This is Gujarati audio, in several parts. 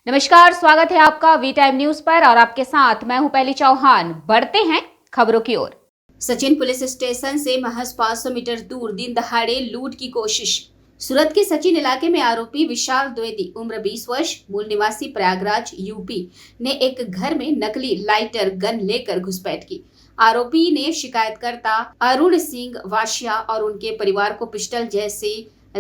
नमस्कार, स्वागत है आपका वी टाइम न्यूज पर और आपके साथ मैं हूं पहली चौहान। बढ़ते हैं खबरों की ओर। सचिन पुलिस स्टेशन से महज 500 मीटर दूर दिन दहाड़े लूट की कोशिश। सूरत के सचिन इलाके में आरोपी विशाल द्विवेदी उम्र 20 वर्ष मूल निवासी प्रयागराज यूपी ने एक घर में नकली लाइटर गन लेकर घुसपैठ की। आरोपी ने शिकायतकर्ता अरुण सिंह वाशिया और उनके परिवार को पिस्टल जैसे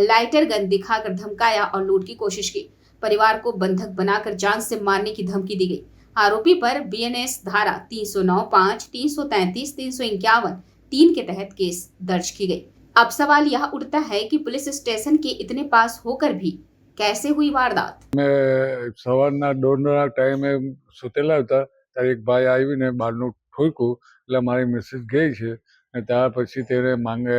लाइटर गन दिखाकर धमकाया और लूट की कोशिश की। परिवार को बंधक बनाकर जान से मारने की धमकी दी गई। आरोपी पर बीएनएस धारा 309(5), 333, 351, 3 के तहत केस दर्ज की गई। अब सवाल यह उठता है कि पुलिस स्टेशन के इतने पास होकर भी कैसे हुई वारदात। मैं सवाરના દોડના ટાઈમે સુતેલા હતા ત્યારે એક ભાઈ આવીને બહારનું ઠોક્યું એટલે મારી મિસિસ ગઈ છે અને ત્યાર પછી તેને માંગે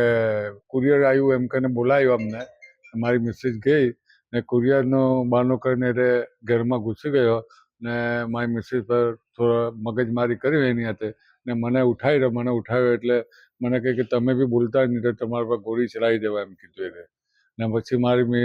કુરિયર આવ્યું એમ કરીને બોલાવ્યો અમને. મારી મિસિસ ગઈ ને કુરિયરનો બહાનો કરીને એટલે ઘરમાં ઘૂસી ગયો ને મારી મિસિસ પર થોડો મગજમારી કરી એની હાથે ને મને ઉઠાવ્યો એટલે મને કહે કે તમે બી બોલતા નહીં તો તમારા પર ગોળી ચલાવી દેવા એમ કીધું એને. ને પછી મારી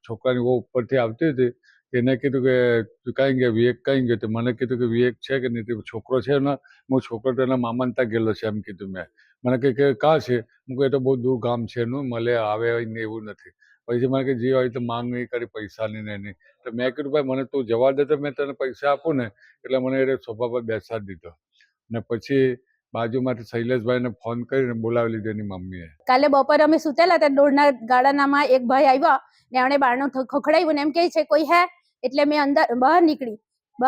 છોકરાની બહુ ઉપરથી આવતી હતી એને કીધું કે તું કાંઈ ગયો વિવેક કાંઈ ગયો? તો મને કીધું કે વિવેક છે કે નહીં? છોકરો છે ને હું છોકરો તો એના મામાને ત્યાં ગયેલો છે એમ કીધું મેં. મને કહે કે કાં છે? હું કહે તો બહુ દૂર ગામ છે એનું મળે આવે ને એવું નથી. પછી મને કે જે હોય તો માંગ નહીં કરી પૈસાની ને એની. તો મેં કીધું ભાઈ મને તું જવા દે તો મેં તને પૈસા આપું ને. એટલે મને એ સોફા પર બેસાડી દીધો ને પછી બાજુમાંથી શૈલેષભાઈને ફોન કરીને બોલાવી લીધો એની મમ્મીએ. કાલે બપોરે અમે સુતેલા હતા, દોડના ગાડાનામાં એક ભાઈ આવ્યા ને એણે બારણું ખખડાવ્યું ને એમ કહે છે કોઈ હે? એટલે મેં અંદર બહાર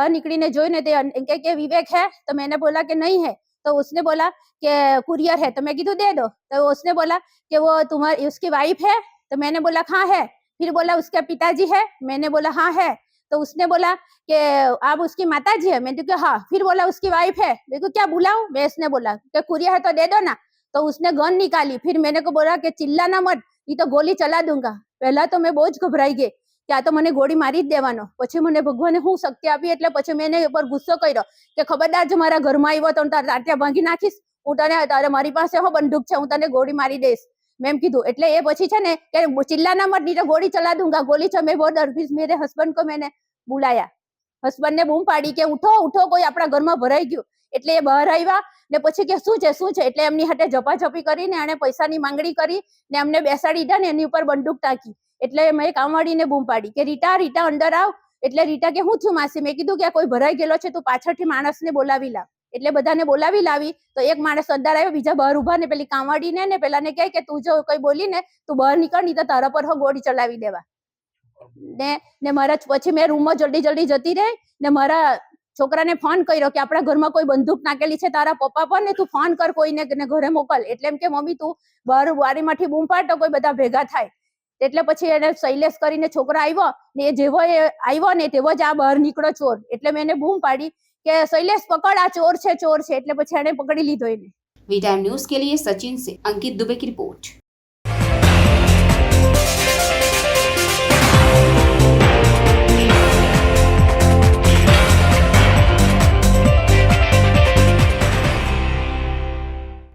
નીકળીને જોઈને તે કે विवेक है? तो मैंने बोला कि नहीं है। तो उसने बोला कि कुरियर है। तो मैं कीधु दे दो। तो उसने बोला कि वो तुम्हारी उसकी वाइफ है। तो मैंने बोला हाँ है। फिर बोला उसके पिताजी है। मैंने बोला हाँ है। तो उसने बोला कि आप उसकी माताजी है। मैंने कहा हाँ। फिर बोला उसकी वाइफ है। मेरे को क्या बुलाऊं? मैं इसने बोला कि कुरियर है तो दे दो ना। तो उसने गन निकाली। फिर मैंने को बोला कि चिल्लाना मत, ये तो गोली चला दूंगा। पहला तो मैं बहुत घबराई गई કે આ તો મને ગોળી મારી જ દેવાનો। પછી મને ભગવાને હું શક્તિ આપી એટલે પછી મેં એને ઉપર ગુસ્સો કર્યો કે ખબરદાર જો મારા ઘરમાં આવ્યો તો તારા તાટિયા ભાંગી નાખીશ, હું તને તારે મારી પાસે હો બંદૂક છે, હું તને ગોળી મારી દઈશ મેં કીધું। એટલે એ પછી છે ને કે चिल्लाना मत नहीं तो गोली चला दूंगा। गोली से मैं बहुत डर गई। मेरे हस्बैंड को मैंने बुलाया, हस्बैंड ने बूम पाड़ी કે ઉઠો ઉઠો કોઈ આપણા ઘરમાં ભરાઈ ગયું। એટલે એ બહાર આવ્યા ને પછી કે શું છે એટલે એમની હાથે ઝપાઝપી કરીને એણે પૈસાની માંગણી કરી ને અમને બેસાડી દીધા ને એની ઉપર બંદૂક તાકી। એટલે મેં કામવાળીને બૂમ પાડી કે રીટા રીટા અંદર આવ। એટલે રીટા કે હું થયું માસી? મેં કીધું કે કોઈ ભરાઈ ગયેલો છે, તું પાછળથી માણસને બોલાવી લાવ। એટલે બધાને બોલાવી લાવી તો એક માણસ અંદર આવ્યો, બીજા બહાર ઉભા ને પેલી કામવાળીને ને પેલાને કહે કે તું જો કોઈ બોલી ને તું બહાર નીકળ, નહીં તો તારા પર ગોળી ચલાવી દેવા। ને મારા પછી મેં રૂમમાં જલ્દી જતી રહી ને મારા છોકરાને ફોન કર્યો કે આપણા ઘરમાં કોઈ બંદૂક નાખેલી છે તારા પપ્પા પર ને તું ફોન કર કોઈને ઘરે મોકલ। એટલે એમ કે મમ્મી તું બહાર બારીમાંથી બૂમ પાડ તો કોઈ બધા ભેગા થાય। એટલે પછી એને શૈલેષ કરીને છોકરો આવ્યો ને એ જેવો આવ્યો ને તેવો જ આ બહાર નીકળો ચોર। એટલે મેં એને બૂમ પાડી કે શૈલેષ પકડ, આ ચોર છે। એટલે પછી એને પકડી લીધો એને। वी टाइम न्यूज के लिए सचिन से अंकित दुबे की रिपोर्ट।